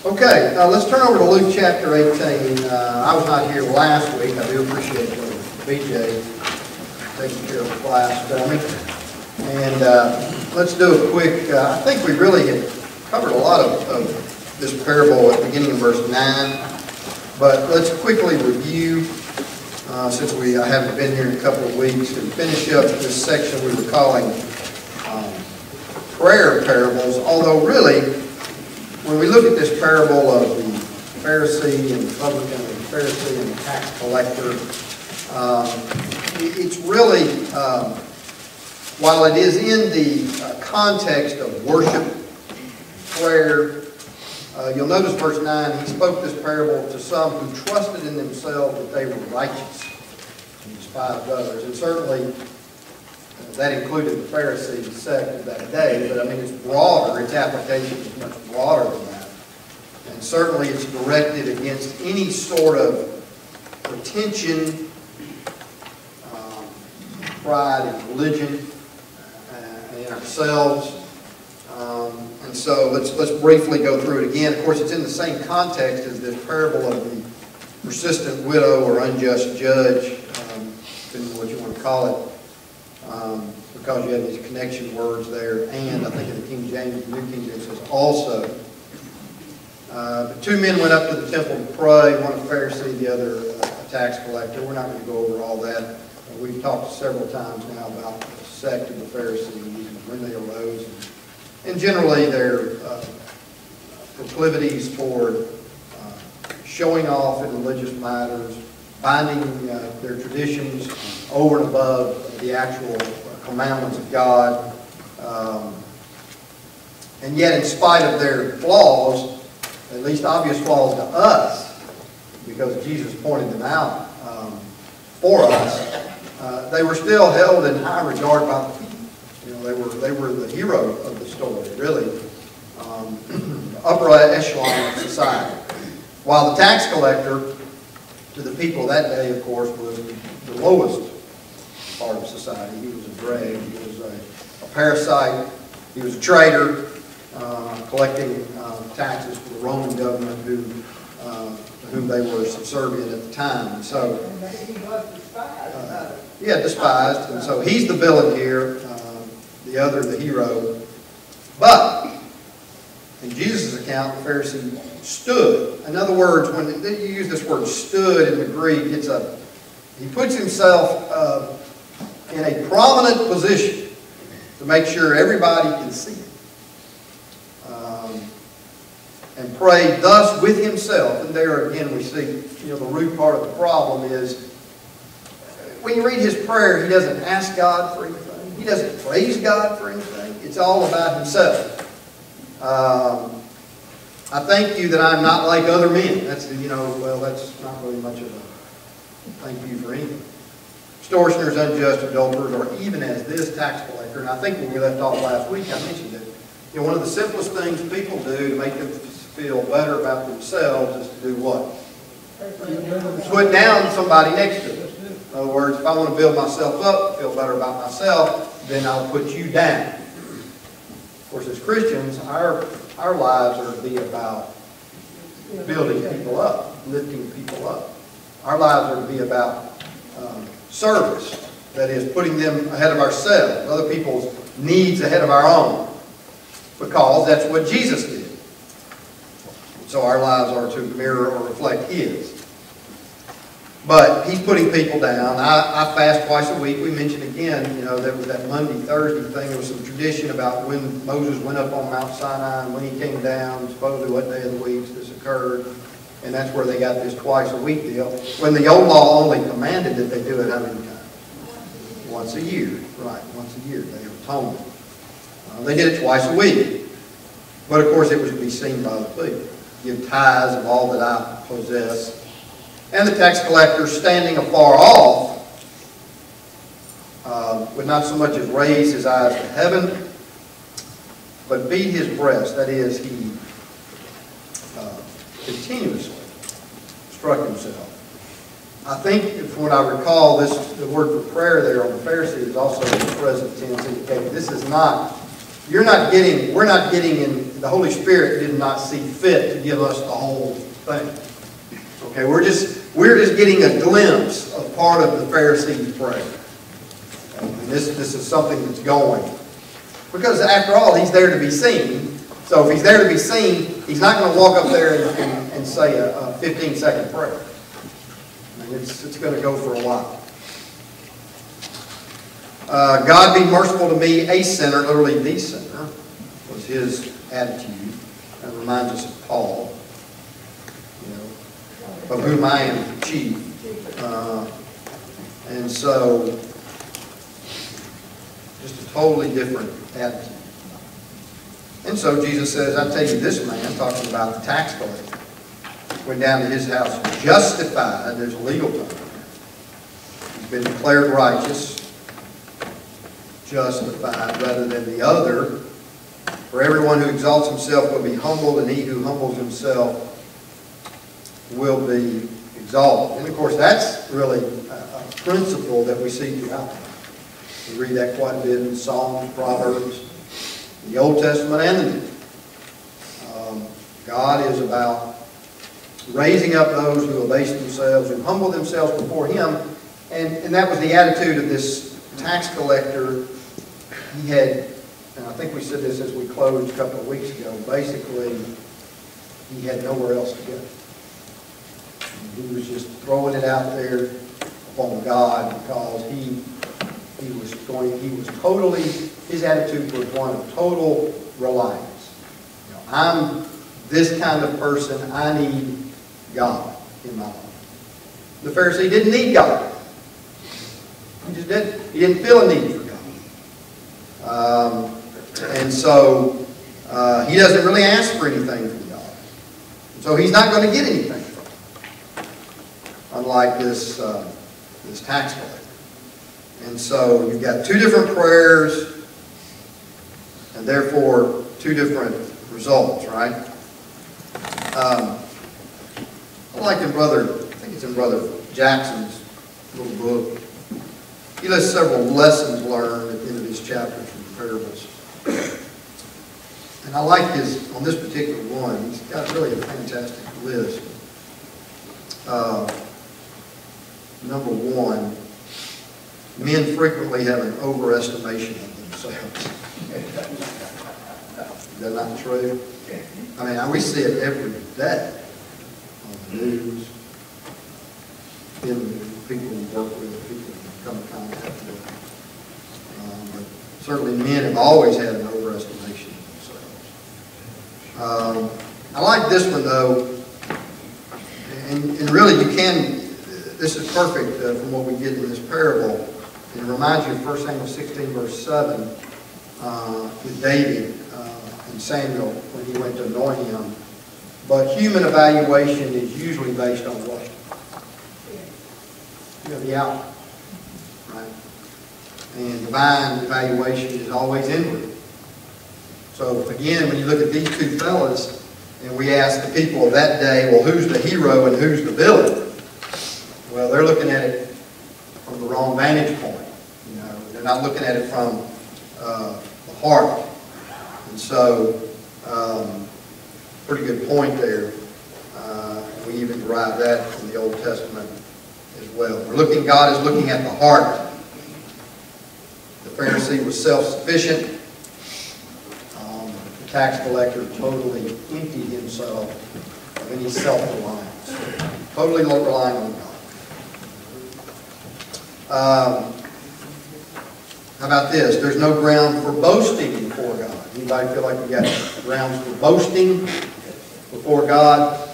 Okay, let's turn over to Luke chapter 18. I was not here last week. I do appreciate BJ taking care of the class for me. And let's do a quick, I think we really had covered a lot of this parable at the beginning of verse 9. But let's quickly review, since I haven't been here in a couple of weeks, and finish up this section we were calling prayer parables. Although really, when we look at this parable of the Pharisee and the publican, and the Pharisee and the tax collector, it's really, while it is in the context of worship, prayer, you'll notice verse 9, he spoke this parable to some who trusted in themselves that they were righteous and despised others. And certainly, that included the Pharisee sect of that day, but I mean it's broader, its application is much broader than that. And certainly it's directed against any sort of pretension, pride in religion, and in ourselves. And so let's briefly go through it again. Of course, it's in the same context as this parable of the persistent widow or unjust judge, depending on what you want to call it. Because you have these connection words there, and I think in the King James, the New King James says also. But two men went up to the temple to pray, one a Pharisee, the other a tax collector. We're not going to go over all that. We've talked several times now about the sect of the Pharisees and when they arose, and generally their proclivities toward showing off in religious matters, binding their traditions over and above the actual commandments of God. And yet, in spite of their flaws, at least obvious flaws to us, because Jesus pointed them out for us, they were still held in high regard by the people. You know, they were the hero of the story, really. Upper echelon of society. While the tax collector, to the people of that day, of course, was the lowest part of society. He was a dreg, he was a parasite, he was a traitor, collecting taxes for the Roman government to whom they were subservient at the time. And so, he was despised. Despised. And so he's the villain here, the other the hero. But in Jesus' account, the Pharisee stood. In other words, when you use this word stood in the Greek, he puts himself in a prominent position to make sure everybody can see it. And prayed thus with himself. And there again we see, the root part of the problem is when you read his prayer, he doesn't ask God for anything. He doesn't praise God for anything. It's all about himself. I thank you that I'm not like other men. That's, that's not really much of a thank you for anything. Extortioners, unjust, adulterers, or even as this tax collector. And I think when we left off last week, I mentioned that one of the simplest things people do to make them feel better about themselves is to do what? Put down somebody next to them. In other words, if I want to build myself up, feel better about myself, then I'll put you down. Of course, as Christians, our lives are to be about building people up, lifting people up. Our lives are to be about service. That is, putting them ahead of ourselves, other people's needs ahead of our own. Because that's what Jesus did. So our lives are to mirror or reflect His. But He's putting people down. I fast twice a week. We mentioned again, there was that Monday, Thursday thing. There was some tradition about when Moses went up on Mount Sinai and when he came down, supposedly what day of the week this occurred. And that's where they got this twice a week deal. When the old law only commanded that they do it how many times? Once a year. Right, once a year. Day of Atonement. They did it twice a week. But of course it was to be seen by the people. Give tithes of all that I possess. And the tax collector, standing afar off, would not so much as raise his eyes to heaven, but beat his breast. That is, he continuously struck himself. I think, from what I recall, the word for prayer there on the Pharisee is also in the present tense indicated. This is not, we're not getting in the Holy Spirit did not see fit to give us the whole thing. Okay, we're just getting a glimpse of part of the Pharisees' prayer. And this is something that's going. Because after all, he's there to be seen. So if he's there to be seen, he's not going to walk up there and say a 15-second prayer. I mean, it's going to go for a while. God be merciful to me, a sinner, literally the sinner, was his attitude. That reminds us of Paul, of whom I am chief. And so, just a totally different attitude. And so Jesus says, I tell you, this man, talking about the tax collector, went down to his house justified. There's a legal term. He's been declared righteous, justified, rather than the other. For everyone who exalts himself will be humbled, and he who humbles himself will be exalted. And of course, that's really a principle that we see throughout. We read that quite a bit in Psalms, Proverbs, the Old Testament and the New. God is about raising up those who abase themselves, who humble themselves before Him. And that was the attitude of this tax collector. He had, and I think we said this as we closed a couple of weeks ago, basically, he had nowhere else to go. He was just throwing it out there upon God because he was totally, his attitude was one of total reliance. I'm this kind of person, I need God in my life. The Pharisee didn't need God. He just didn't. He didn't feel a need for God. And so he doesn't really ask for anything from God. So he's not going to get anything from him. Unlike this tax collector. And so you've got two different prayers and therefore two different results, right? I like I think it's in Brother Jackson's little book. He lists several lessons learned at the end of his chapters from the parables. And I like on this particular one, he's got really a fantastic list. Number one, men frequently have an overestimation of themselves. Is that not true? I mean, we see it every day on the news, in people we work with, people we come in contact with. But certainly men have always had an overestimation of themselves. I like this one, though, and really you can, this is perfect from what we get in this parable. It reminds you of 1 Samuel 16, verse 7, with David and Samuel when he went to anoint him. But human evaluation is usually based on what? The outcome. Right? And divine evaluation is always inward. So again, when you look at these two fellas, and we ask the people of that day, well, who's the hero and who's the villain? Well, they're looking at it from the wrong vantage point. They're not looking at it from the heart. And so, pretty good point there. We even derive that from the Old Testament as well. God is looking at the heart. The Pharisee was self-sufficient. The tax collector totally emptied himself of any self-reliance. Totally relying on God. How about this? There's no ground for boasting before God. Anybody feel like we got grounds for boasting before God?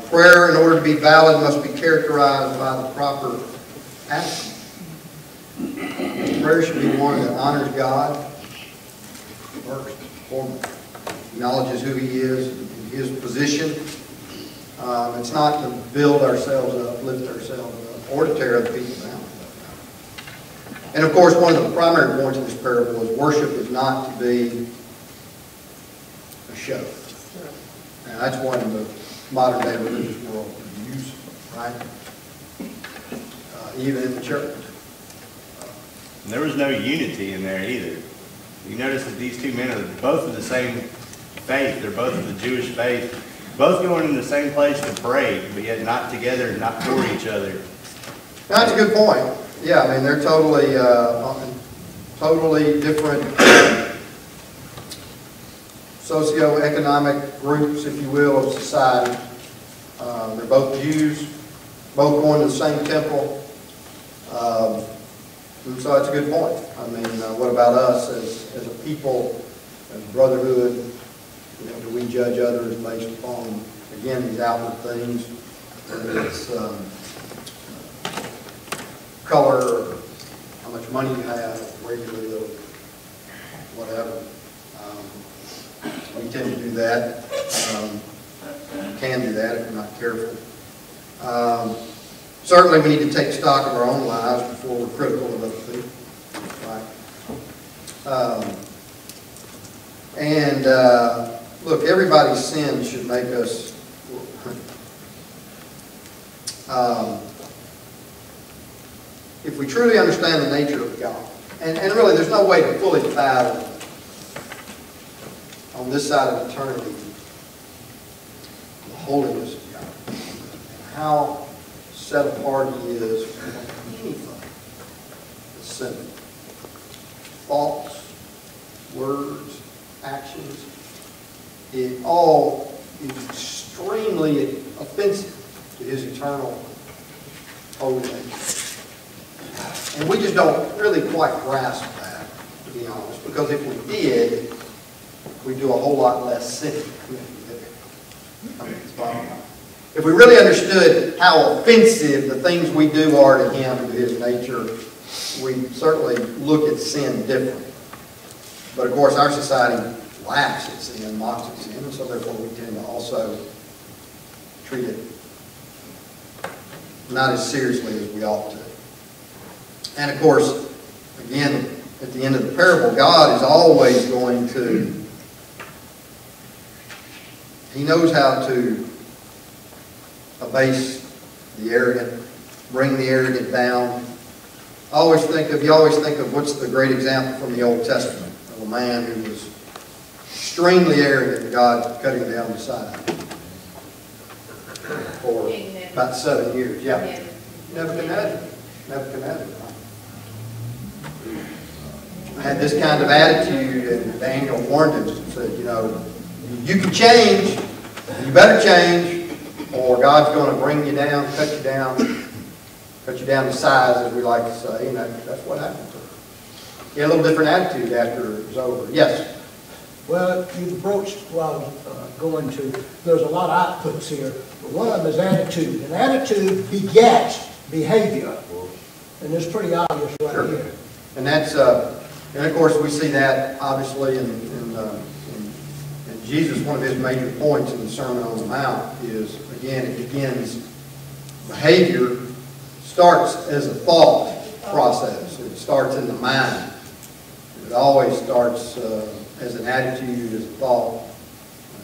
Prayer, in order to be valid, must be characterized by the proper attitude. Prayer should be one that honors God first and foremost. Acknowledges who He is and His position. It's not to build ourselves up, lift ourselves up, or to tear other people down. And of course, one of the primary points of this parable is worship is not to be a show. Now, that's one of the modern day religious world uses, right? Even in the church. There was no unity in there either. notice that these two men are both of the same faith. They're both of the Jewish faith. Both going in the same place to pray, but yet not together, not for each other. That's a good point. Yeah, I mean, they're totally different socioeconomic groups, if you will, of society. They're both Jews, both going to the same temple. And so that's a good point. I mean, what about us as a people, as brotherhood? You know, do we judge others based upon, again, these outward things, whether it's color, or how much money you have, where you live, whatever. We tend to do that. Can do that if we're not careful. Certainly we need to take stock of our own lives before we're critical of other people. Right? Look, everybody's sin should make us if we truly understand the nature of God, and really there's no way to fully fathom on this side of eternity the holiness of God, and how set apart He is from anything that's sinful. Thoughts, words, actions, it all is extremely offensive to His eternal holy nature. And we just don't really quite grasp that, to be honest, because if we did, we'd do a whole lot less sin. I mean, it's bottom line. If we really understood how offensive the things we do are to Him and to His nature, we certainly look at sin differently. But of course, our society laughs at sin, mocks at sin, and so therefore we tend to also treat it not as seriously as we ought to. And of course, again, at the end of the parable, God is always going to, He knows how to abase the arrogant, bring the arrogant down. You always think of what's the great example from the Old Testament of a man who was extremely arrogant and God cut him down the side for about 7 years. Yeah. Nebuchadnezzar. Had this kind of attitude, and Daniel warned him and said, you know, you can change, you better change, or God's going to bring you down, cut you down to size, as we like to say, and that's what happened to him. He had a little different attitude after it was over. Yes? Well, you broached what I was going to. There's a lot of outputs here, but one of them is attitude. And attitude begets behavior. And it's pretty obvious right here. And that's, and of course we see that obviously in Jesus. One of His major points in the Sermon on the Mount is, again, it begins, behavior starts as a thought process. It starts in the mind. It always starts as an attitude, as a thought.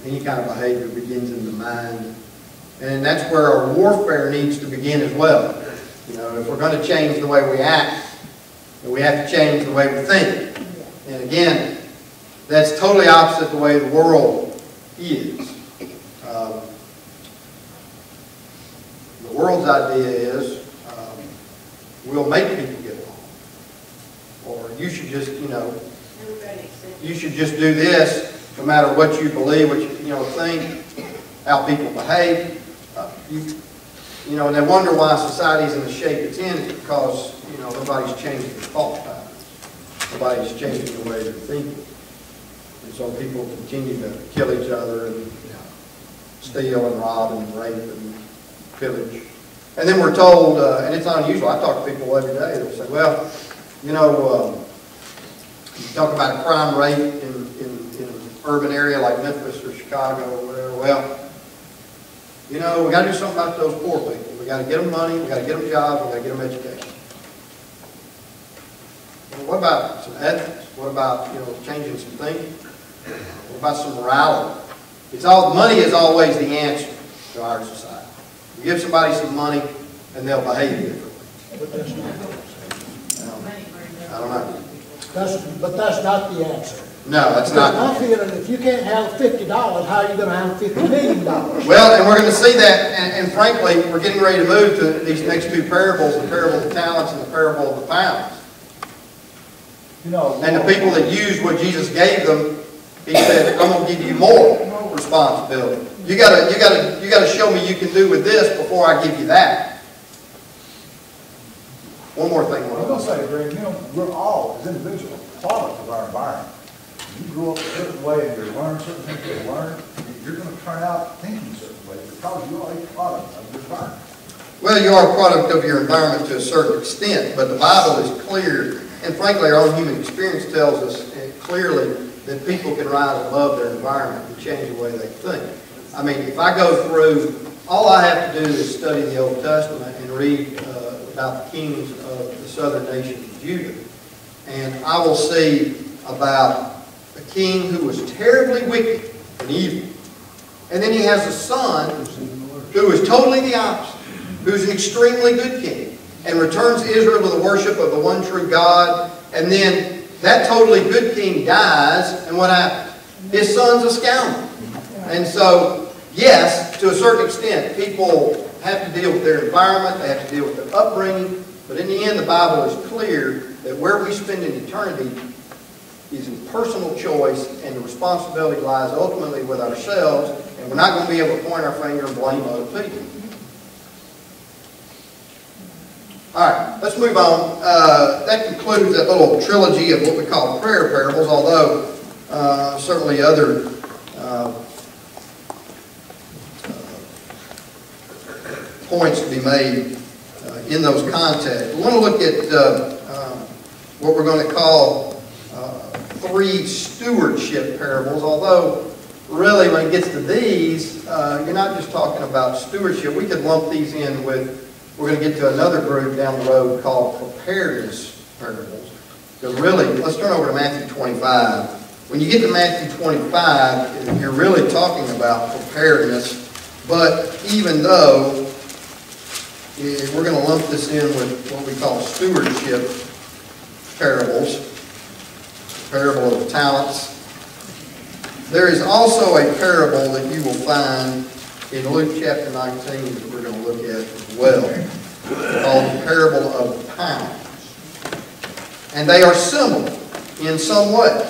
Any kind of behavior begins in the mind. And that's where our warfare needs to begin as well. You know, if we're going to change the way we act, then we have to change the way we think. And again, that's totally opposite the way the world is. The world's idea is, we'll make people get along. Or you should just, you know, you should just do this no matter what you believe, what you think, how people behave. You know, and they wonder why society's in the shape it's in. It's because, you know, nobody's changing their thought patterns. Nobody's changing the way they're thinking. And so people continue to kill each other and steal and rob and rape and pillage. And then we're told, and it's unusual, I talk to people every day that say, well, you know, you talk about a crime rate in an urban area like Memphis or Chicago or whatever. Well, you know, we got to do something about those poor people. We got to get them money, we got to get them jobs, we got to get them education. Well, what about some ethics? What about, you know, changing some thinking? What about some morality? Money is always the answer to our society. You give somebody some money and they'll behave differently. I don't know. But that's not the answer. No, that's Because not. my feeling, if you can't have $50, how are you gonna have $50 million? Well, and we're going to see that, and frankly, we're getting ready to move to these next two parables, the parable of the talents and the parable of the pounds. You know, And the people that used what Jesus gave them, he said, I'm going to give you more responsibility. You gotta show me you can do with this before I give you that. One more thing. I'm going to say, Greg, you know, we're all, as individuals, products of our environment. You grew up a certain way and you learn certain things you learn, you're going to turn out thinking a certain way because you are a product of your environment. Well, you are a product of your environment to a certain extent, but the Bible is clear, and frankly, our own human experience tells us clearly that people can rise above their environment and change the way they think. I mean, if I go through, all I have to do is study the Old Testament and read about the kings of the southern nation of Judah, and I will see about a king who was terribly wicked and evil. And then he has a son who is totally the opposite, who's an extremely good king, and returns Israel to the worship of the one true God. And then that totally good king dies, and what happens? His son's a scoundrel. And so, yes, to a certain extent, people have to deal with their environment, they have to deal with their upbringing, but in the end, the Bible is clear that where we spend an eternity is a personal choice, and the responsibility lies ultimately with ourselves, and we're not going to be able to point our finger and blame other people. All right, let's move on. That concludes that little trilogy of what we call prayer parables, although certainly other points to be made in those contexts. We want to look at what we're going to call three stewardship parables, although really when it gets to these, you're not just talking about stewardship. We could lump these in with, we're going to get to another group down the road called preparedness parables. Because really, let's turn over to Matthew 25. When you get to Matthew 25, you're really talking about preparedness, but even though we're going to lump this in with what we call stewardship parables, parable of the talents. There is also a parable that you will find in Luke chapter 19 that we're going to look at as well, called the parable of the pounds. And they are similar in some way,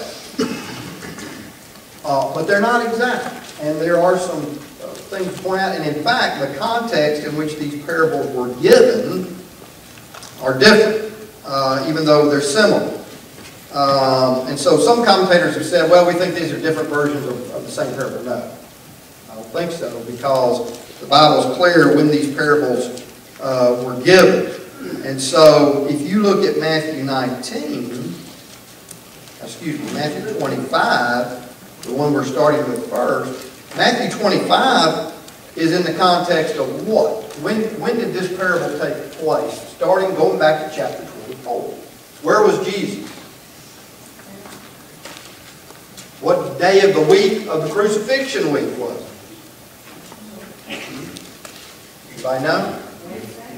but they're not exact. And there are some things to point out. And in fact, the context in which these parables were given are different, even though they're similar. And so some commentators have said, well, we think these are different versions of the same parable. No, I don't think so, because the Bible is clear when these parables were given. And so if you look at Matthew 25, the one we're starting with first, Matthew 25 is in the context of what? When did this parable take place? Going back to chapter 24. Where was Jesus? What day of the week of the crucifixion week was it? Anybody know?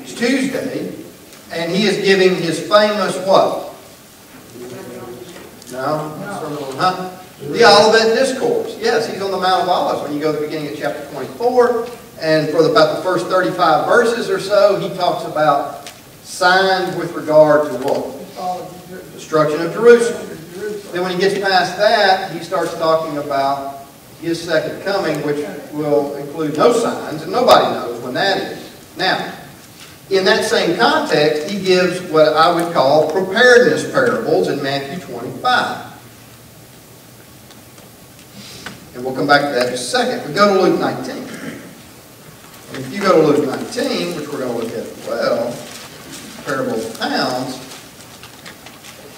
It's Tuesday, and he is giving his famous what? No? Huh? The Olivet Discourse. Yes, he's on the Mount of Olives when you go to the beginning of chapter 24, and for about the first 35 verses or so, he talks about signs with regard to what? Destruction of Jerusalem. Then when he gets past that, he starts talking about his second coming, which will include no signs, and nobody knows when that is. Now, in that same context, he gives what I would call preparedness parables in Matthew 25. And we'll come back to that in a second. We go to Luke 19. And if you go to Luke 19, which we're going to look at as well, parable of the pounds,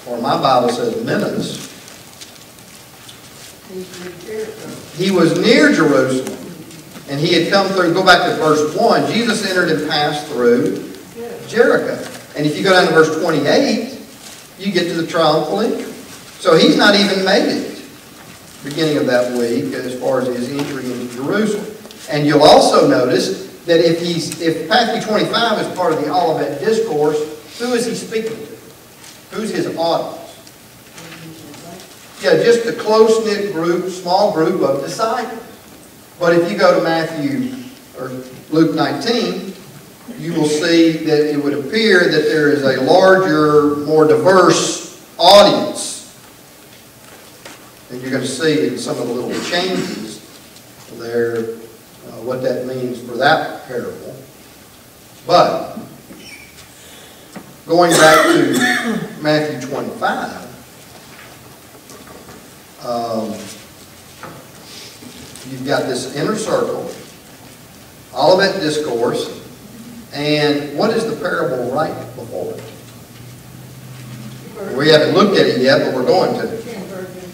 or my Bible says minas. He was near Jerusalem, and he had come through. Go back to verse 1. Jesus entered and passed through Jericho. And if you go down to verse 28, you get to the triumphal entry. So he's not even made it, beginning of that week, as far as his entry into Jerusalem. And you'll also notice that if Matthew 25 is part of the Olivet Discourse, who is he speaking to? Who's his audience? Yeah, just a close-knit group, small group of disciples. But if you go to Matthew or Luke 19, you will see that it would appear that there is a larger, more diverse audience. And you're going to see in some of the little changes there what that means for that parable. But going back to Matthew 25, you've got this inner circle, Olivet Discourse, and what is the parable right before it? We haven't looked at it yet, but we're going to.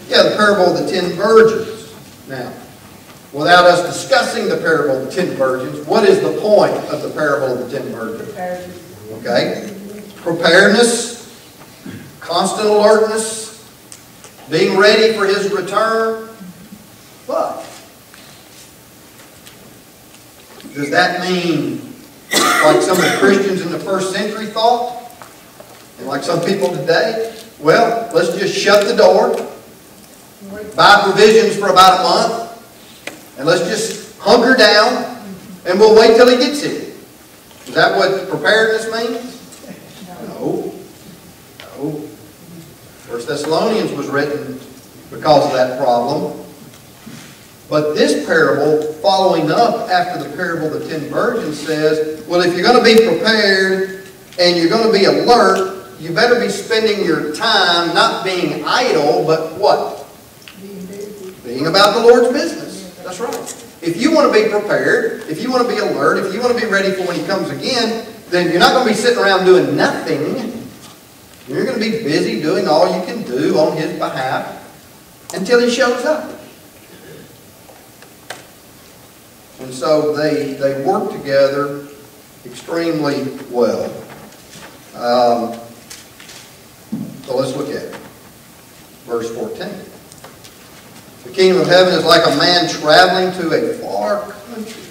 Yeah, the parable of the 10 virgins. Now, without us discussing the parable of the 10 virgins, what is the point of the parable of the 10 virgins? Okay? Preparedness, constant alertness, being ready for His return. But does that mean, like some of the Christians in the first century thought, and like some people today, well, let's just shut the door, buy provisions for about a month, and let's just hunker down, and we'll wait till He gets here? Is that what preparedness means? No. No. 1 Thessalonians was written because of that problem. But this parable, following up after the parable of the 10 virgins, says, well, if you're going to be prepared and you're going to be alert, you better be spending your time not being idle, but what? Being about the Lord's business. That's right. If you want to be prepared, if you want to be alert, if you want to be ready for when He comes again, then you're not going to be sitting around doing nothing. You're going to be busy doing all you can do on His behalf until He shows up. And so they work together extremely well. So let's look at it. Verse 14. The kingdom of heaven is like a man traveling to a far country,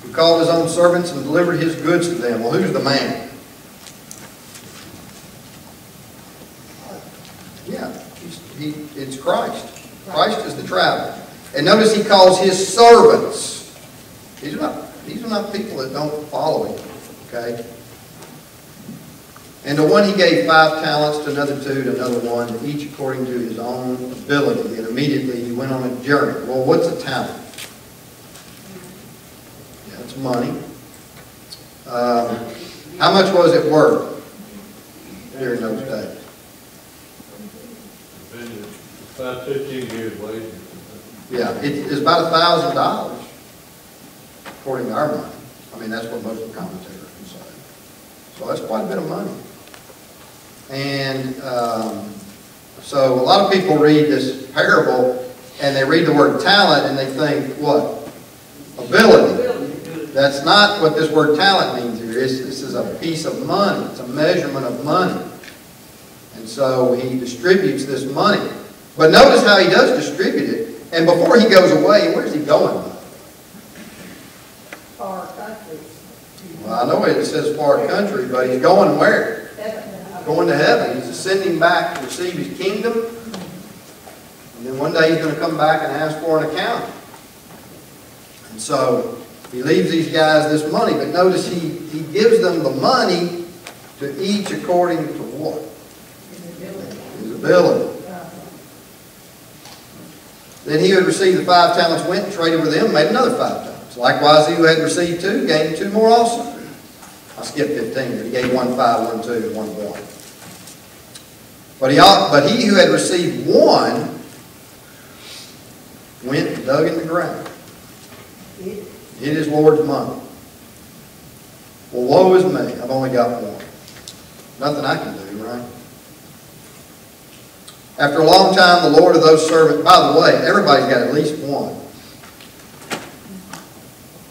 who called his own servants and delivered his goods to them. Well, who's the man? Yeah, it's Christ. Christ is the traveler. And notice He calls His servants. These are not people that don't follow Him. Okay? And to one He gave 5 talents, to another 2, to another 1, each according to his own ability. And immediately he went on a journey. Well, what's a talent? Yeah, it's money. How much was it worth during those days? About 15 years later. Yeah, it's about $1,000, according to our money. I mean, that's what most of the commentators can say. So that's quite a bit of money. And so a lot of people read this parable, and they read the word talent, and they think, what? Ability. That's not what this word talent means here. This is a piece of money. It's a measurement of money. And so He distributes this money. But notice how He does distribute it. And before He goes away, where's He going? Far country. Well, I know it says far country, but He's going where? Going to heaven. He's ascending back to receive His kingdom. And then one day He's going to come back and ask for an account. And so He leaves these guys this money. But notice He gives them the money to each according to what? His ability. Then he who had received the 5 talents went and traded with them and made another 5 talents. Likewise, he who had received 2 gained 2 more also. I skipped 15, but he gave 1 5, 1 2, and 1 1. But he who had received 1 went and dug in the ground. Hid his Lord's money. Well, woe is me. I've only got 1. Nothing I can do, right? After a long time, the Lord of those servants, by the way, everybody's got at least 1.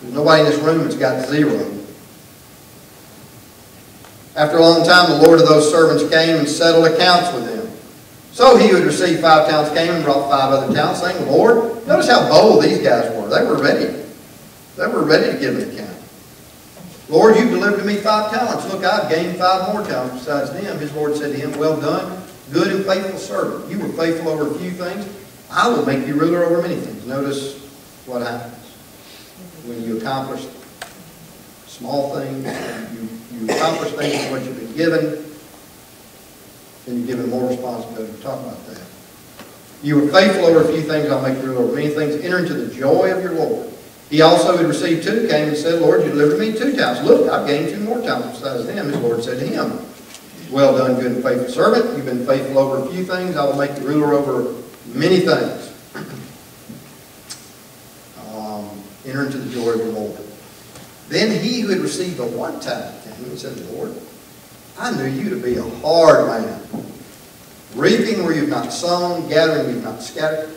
There's nobody in this room that's got 0. After a long time, the Lord of those servants came and settled accounts with them. So he who had received 5 talents came and brought 5 other talents, saying, Lord, notice how bold these guys were. They were ready. They were ready to give an account. Lord, you've delivered to me 5 talents. Look, I've gained 5 more talents besides them. His Lord said to him, well done, good and faithful servant. You were faithful over a few things. I will make you ruler over many things. Notice what happens when you accomplish small things, you accomplish things in what you've been given, then you're given more responsibility. We'll talk about that. You were faithful over a few things, I'll make you ruler over many things. Enter into the joy of your Lord. He also had received 2, came and said, Lord, you delivered me 2 talents. Look, I've gained 2 more talents besides them. His Lord said to him, well done, good and faithful servant. You've been faithful over a few things. I will make you ruler over many things. Enter into the joy of your Lord. Then he who had received the 1 talent came and said, Lord, I knew you to be a hard man, reaping where you've not sown, gathering where you've not scattered.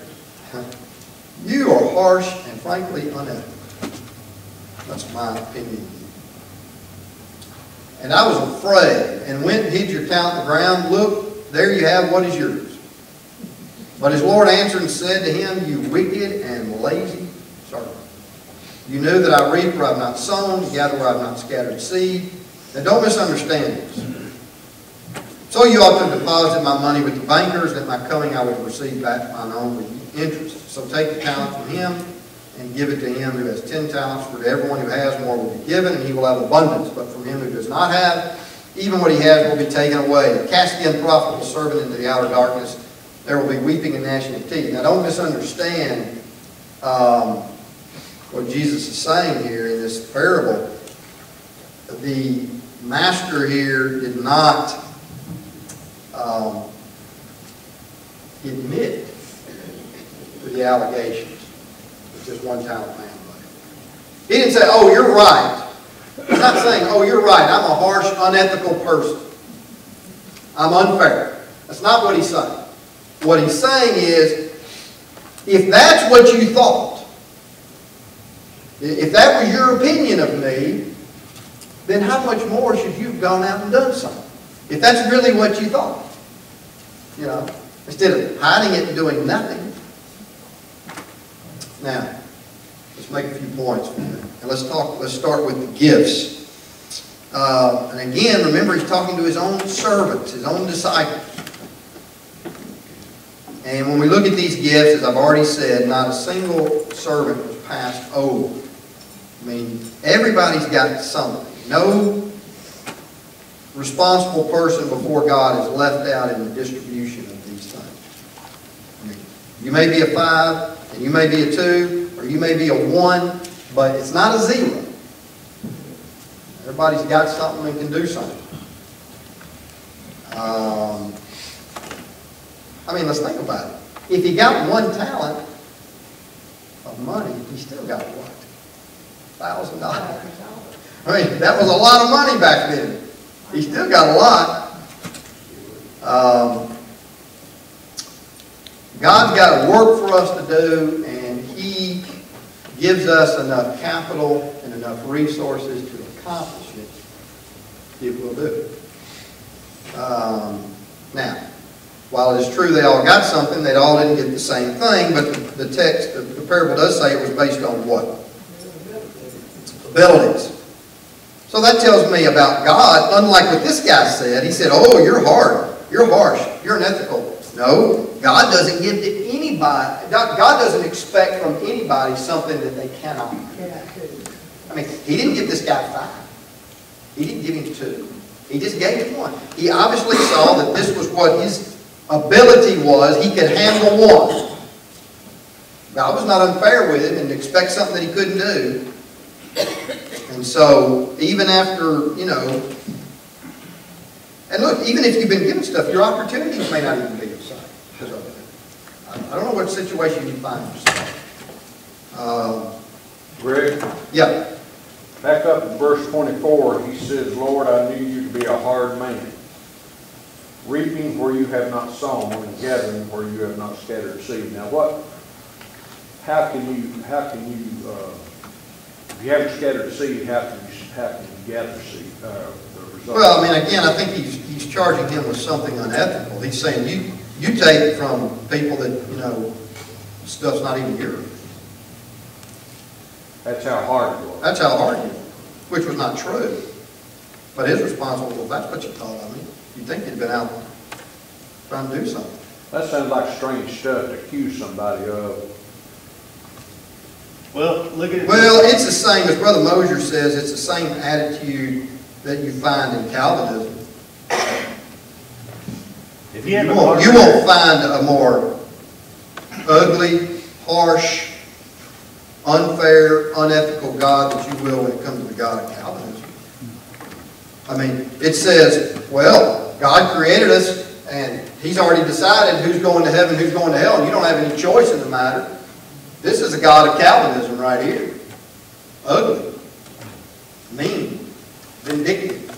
You are harsh and frankly unethical. That's my opinion. And I was afraid and went and hid your talent in the ground. Look, there you have what is yours. But his Lord answered and said to him, you wicked and lazy servant. You knew that I reap where I have not sown, gather where I have not scattered seed. Now don't misunderstand this. So you ought to have deposited my money with the bankers, that at my coming I would receive back mine own with interest. So take the talent from him and give it to him who has 10 talents. For to everyone who has more will be given, and he will have abundance. But from him who does not have, even what he has will be taken away. Cast the unprofitable servant into the outer darkness. There will be weeping and gnashing of teeth. Now don't misunderstand what Jesus is saying here in this parable. The master here did not admit to the allegations that this 1 talent man made. He didn't say, oh, you're right. He's not saying, oh, you're right, I'm a harsh, unethical person. I'm unfair. That's not what he's saying. What he's saying is, if that's what you thought, if that was your opinion of me, then how much more should you have gone out and done something? If that's really what you thought. You know, instead of hiding it and doing nothing. Now, let's make a few points from that. And let's start with the gifts. And again, remember, he's talking to his own servants, his own disciples. And when we look at these gifts, as I've already said, not a single servant was passed over. I mean, everybody's got something. No responsible person before God is left out in the distribution of these things. I mean, you may be a 5, and you may be a 2, or you may be a 1, but it's not a 0. Everybody's got something and can do something. I mean, let's think about it. If he got 1 talent of money, he still got what? $1,000. I mean, that was a lot of money back then. He still got a lot. God's got a work for us to do, and He gives us enough capital and enough resources to accomplish it if we'll do it. Now, while it is true they all got something, they all didn't get the same thing, but the text, the parable does say it was based on what? Abilities. So that tells me about God, unlike what this guy said. He said, oh, you're hard, you're harsh, you're unethical. No, God doesn't give to anybody, God doesn't expect from anybody something that they cannot do. I mean, He didn't give this guy 5. He didn't give him 2. He just gave him 1. He obviously saw that this was what his ability was. He could handle 1. God was not unfair with him and expect something that he couldn't do. And so, even after, you know, and look, even if you've been given stuff, your opportunities may not even be the same. I don't know what situation you find yourself. Greg, Yeah. back up in verse 24, he says, Lord, I knew you to be a hard man, reaping where you have not sown and gathering where you have not scattered seed. Now how can you if you haven't scattered seed, how can you gather seed? Well, I mean, again, I think he's charging him with something unethical. He's saying you take from people that, you know, stuff's not even yours. That's how hard you are. That's how hard you are, which was not true. But his response was, well, that's what you thought of me. You'd think you'd been out trying to do something. That sounds like strange stuff to accuse somebody of. Well, look at it. Well, it's the same, as Brother Mosier says, it's the same attitude that you find in Calvinism. If you have a You won't find a more ugly, harsh, unfair, unethical God that you will when it comes to the God of Calvinism. I mean, it says, well, God created us and He's already decided who's going to heaven, who's going to hell, and you don't have any choice in the matter. This is a God of Calvinism right here. Ugly, mean, vindictive.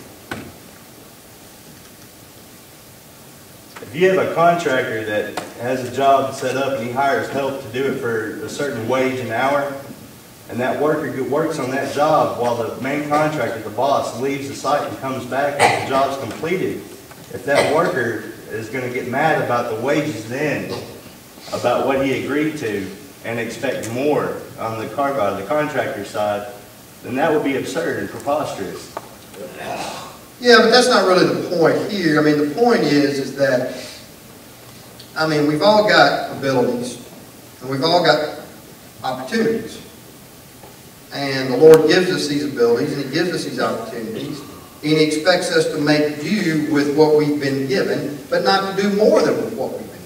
If you have a contractor that has a job set up and he hires help to do it for a certain wage an hour, and that worker works on that job while the main contractor, the boss, leaves the site and comes back and the job's completed, if that worker is going to get mad about the wages then, about what he agreed to, and expect more on the contractor side, then that would be absurd and preposterous. Yeah, but that's not really the point here. I mean, the point is that, I mean, we've all got abilities, and we've all got opportunities. And the Lord gives us these abilities, and He gives us these opportunities, and He expects us to make do with what we've been given, but not to do more than with what we've been given.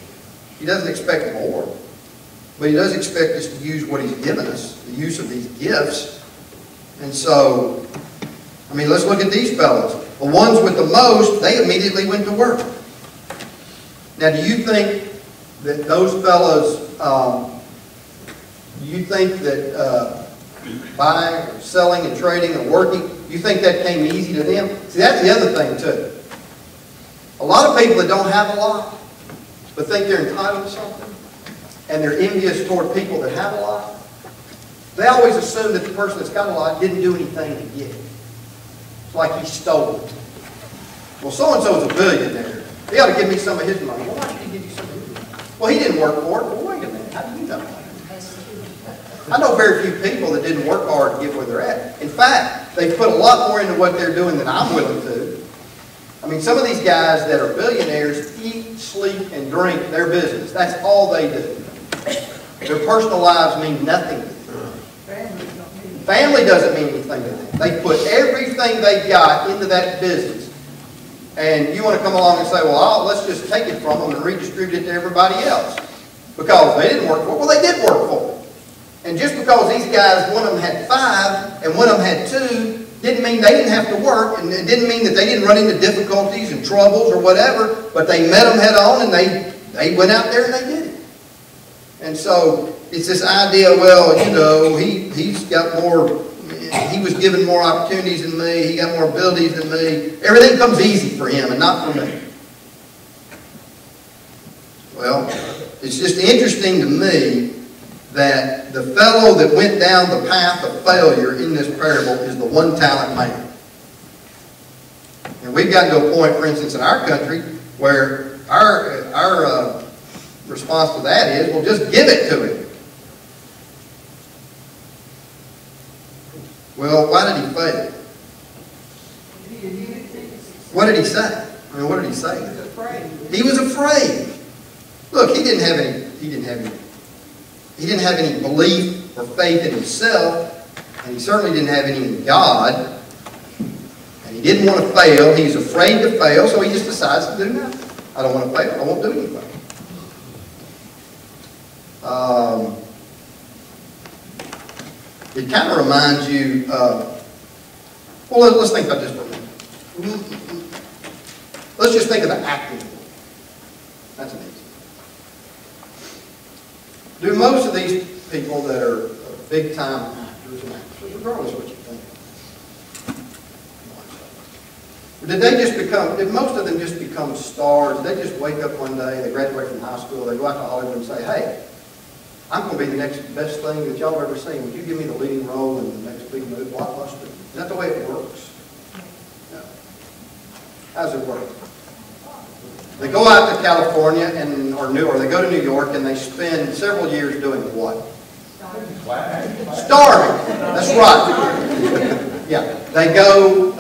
He doesn't expect more, but He does expect us to use what He's given us, the use of these gifts. And so, I mean, let's look at these fellows. The ones with the most, they immediately went to work. Now, do you think that those fellows, do you think that buying, or selling, and trading, or working, do you think that came easy to them? See, that's the other thing, too. A lot of people that don't have a lot, but think they're entitled to something, and they're envious toward people that have a lot, they always assume that the person that's got a lot didn't do anything to get it. It's like he stole it. Well, so-and-so is a billionaire. He ought to give me some of his money. Well, why should he give you some of his money? Well, he didn't work for it. Well, wait a minute. How do you know that? I know very few people that didn't work hard to get where they're at. In fact, they put a lot more into what they're doing than I'm willing to. I mean, some of these guys that are billionaires eat, sleep, and drink their business. That's all they do. Their personal lives mean nothing to them. Family doesn't mean anything to them. They put everything they got into that business. And you want to come along and say, well, let's just take it from them and redistribute it to everybody else. Because they didn't work for it. Well, they did work for it. And just because these guys, one of them had 5 and one of them had 2, didn't mean they didn't have to work. And it didn't mean that they didn't run into difficulties and troubles or whatever. But they met them head on and they went out there and they did it. And so it's this idea, well, you know, he's got more, he was given more opportunities than me, he got more abilities than me. Everything comes easy for him and not for me. Well, it's just interesting to me that the fellow that went down the path of failure in this parable is the one-talent man. And we've gotten to a point, for instance, in our country where our response to that is, well, just give it to him. Well, why did he fail? What did he say? I mean, what did he say? He was afraid. He was afraid. Look, he didn't have any belief or faith in himself, and he certainly didn't have any in God. And he didn't want to fail. He's afraid to fail, so he just decides to do nothing. I don't want to fail. I won't do anything. It kind of reminds you, well, let's think about this for a minute. Let's just think of the acting. That's an easy. Do most of these people that are big-time actors and actresses, regardless of what you think, did most of them just become stars? Did they just wake up one day, they graduate from high school, they go out to Hollywood and say, hey, I'm going to be the next best thing that y'all have ever seen. Would you give me the leading role in the next big movie, blockbuster? Is that the way it works? No. How does it work? They go out to California or they go to New York and they spend several years doing what? Starving. That's right. Yeah. They go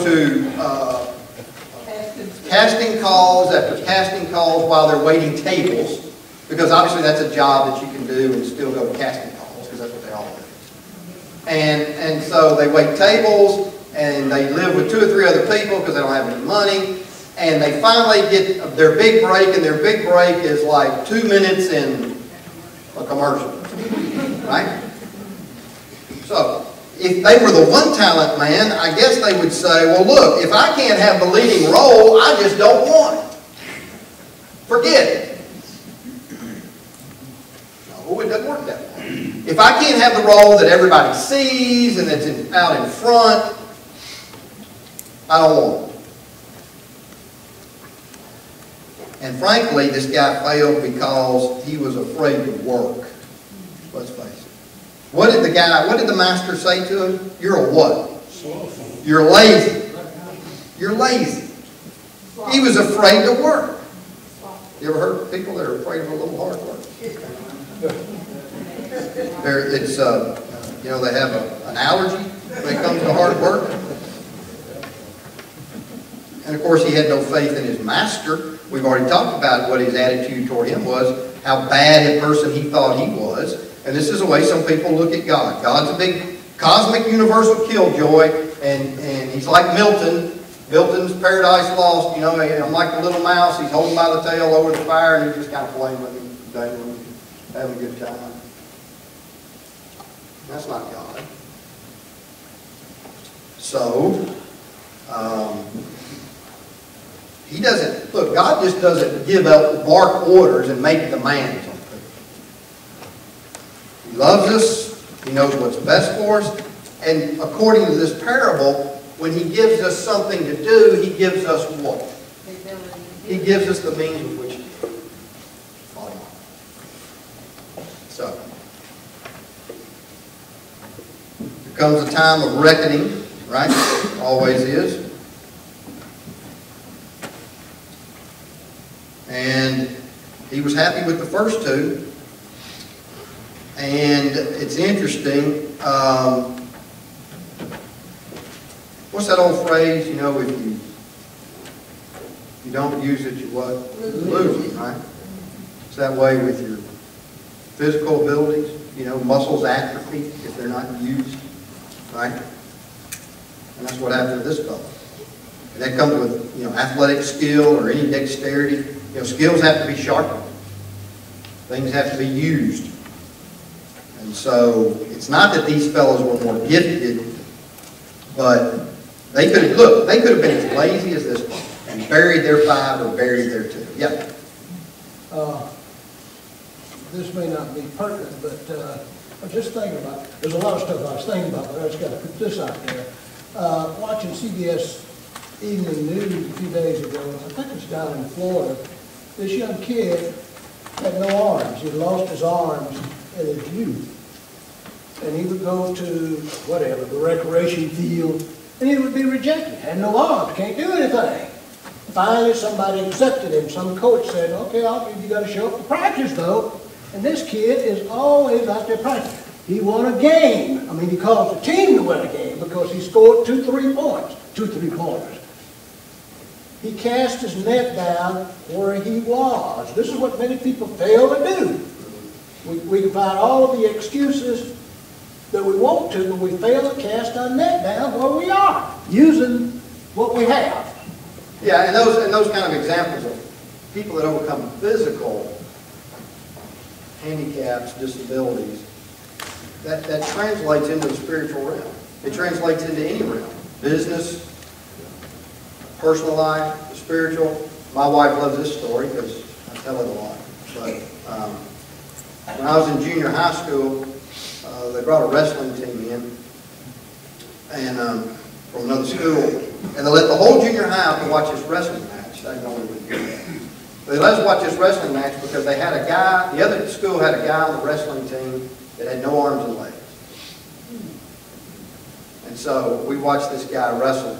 to casting calls after casting calls while they're waiting tables, because obviously that's a job that you can do and still go to casting calls, because that's what they all do. And so they wait tables, and they live with 2 or 3 other people because they don't have any money, and they finally get their big break, and their big break is like 2 minutes in a commercial, right? So, if they were the one talent man, I guess they would say, well, look, if I can't have the leading role, I just don't want it. Forget it. No, it doesn't work that way. If I can't have the role that everybody sees and that's out in front, I don't want it. And frankly, this guy failed because he was afraid to work. Let's face it. What did the master say to him? You're a what? You're lazy. You're lazy. He was afraid to work. You ever heard of people that are afraid of a little hard work? They have an allergy when it comes to hard work. And of course, he had no faith in his master. We've already talked about what his attitude toward him was, how bad a person he thought he was. And this is the way some people look at God. God's a big cosmic universal killjoy, and he's like Milton. Milton's Paradise Lost. You know, I'm like the little mouse. He's holding by the tail over the fire, and he's just kind of playing with him, dangling, having a good time. That's not God. So, he doesn't, look, God just doesn't give up bark orders and make demands on people. He loves us. He knows what's best for us. And according to this parable, when he gives us something to do, he gives us what? He gives us the means with which to do it. So, there comes a time of reckoning, right? Always is. And he was happy with the first 2. And it's interesting. What's that old phrase? You know, if you don't use it, you what? Lose it, right? It's that way with your physical abilities. You know, muscles atrophy if they're not used, right? And that's what happened to this fellow. And that comes with, you know, athletic skill or any dexterity. You know, skills have to be sharpened. Things have to be used. And so, it's not that these fellows were more gifted, but they could have been as lazy as this one and buried their 5 or buried their 2. Yeah. This may not be pertinent, but I was just thinking about, there's a lot of stuff I was thinking about, but I just got to put this out there. Watching CBS Evening News a few days ago, I think it's down in Florida, this young kid had no arms. He lost his arms in his youth. And he would go to, whatever, the recreation field, and he would be rejected. Had no arms, can't do anything. Finally, somebody accepted him. Some coach said, okay, you got to show up to practice, though. And this kid is always out there practicing. He won a game. I mean, he caused the team to win a game because he scored 2 3-pointers. 2 3-pointers. He cast his net down where he was. This is what many people fail to do. We can find all of the excuses that we want to, but we fail to cast our net down where we are, using what we have. Yeah, and those kind of examples of people that overcome physical handicaps, disabilities, that translates into the spiritual realm. It translates into any realm. Business, personal life, the spiritual. My wife loves this story because I tell it a lot. But when I was in junior high school, they brought a wrestling team in and from another school, and they let the whole junior high out to watch this wrestling match. They normally wouldn't do that. They let us watch this wrestling match because they had a guy, the other school had a guy on the wrestling team that had no arms and legs. And so we watched this guy wrestle.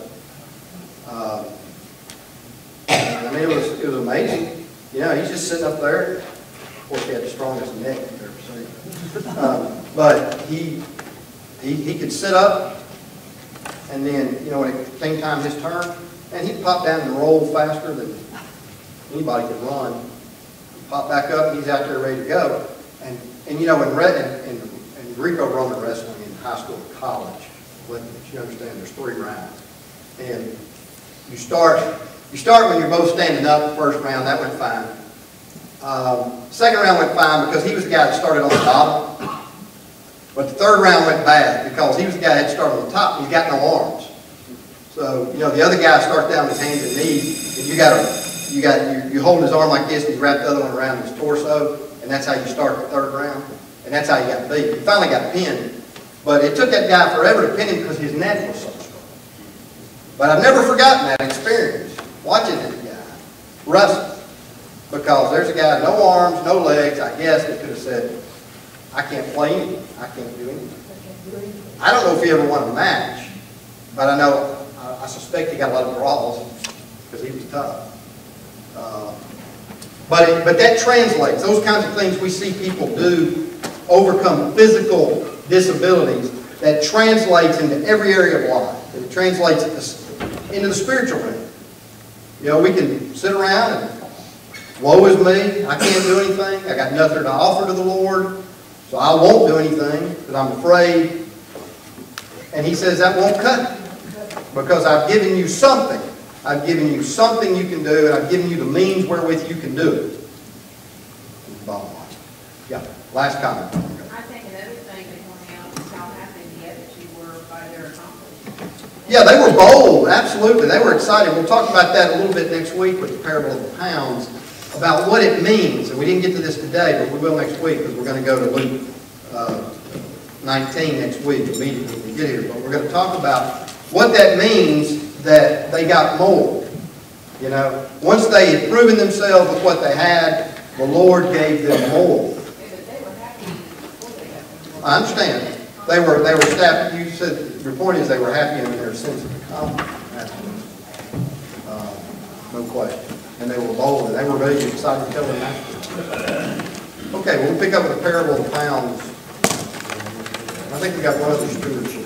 I mean, it was amazing. You know, he's just sitting up there. Of course, he had the strongest neck you've ever seen. But he could sit up, and then, you know, when it came time his turn, and he'd pop down and roll faster than anybody could run. He'd pop back up, and he's out there ready to go. And you know, in Greco-Roman wrestling in high school and college, Olympics, you understand there's 3 rounds. And you start when you're both standing up. The first round, that went fine. Second round went fine because he was the guy that started on the bottom. But the third round went bad because he was the guy that started on the top and he's got no arms. So, you know, the other guy starts down with hands and knees, and you hold his arm like this and you wrap the other one around his torso, and that's how you start the third round. And that's how he got beat. He finally got pinned. But it took that guy forever to pin him because his neck was so strong. But I've never forgotten that experience, watching this guy wrestle. Because there's a guy, no arms, no legs, I guess, that could have said, I can't play anything. I can't do anything. I don't know if he ever won a match, but I suspect he got a lot of brawls because he was tough. But that translates. Those kinds of things we see people do, overcome physical disabilities, that translates into every area of life. It translates into the spiritual realm. You know, we can sit around and, woe is me, I can't do anything, I got nothing to offer to the Lord, so I won't do anything because I'm afraid. And he says that won't cut it because I've given you something. I've given you something you can do, and I've given you the means wherewith you can do it. Bottom line. Yeah, last comment. I think another thing that pointing out is how happy the other two were by their accomplishments. Yeah, they were bold, absolutely. They were excited. We'll talk about that a little bit next week with the parable of the pounds, about what it means. And we didn't get to this today, but we will next week because we're going to go to Luke 19 next week immediately when we get here. But we're going to talk about what that means that they got more. You know, once they had proven themselves with what they had, the Lord gave them more. Yeah, but they were happy before they got them. I understand. They were staffed. You said your point is they were happy in their sense of accomplishment. Absolutely. No question. And they were bold, and they were very excited to tell their master. Okay, we'll pick up with the parable of the pounds. I think we got one other stewardship.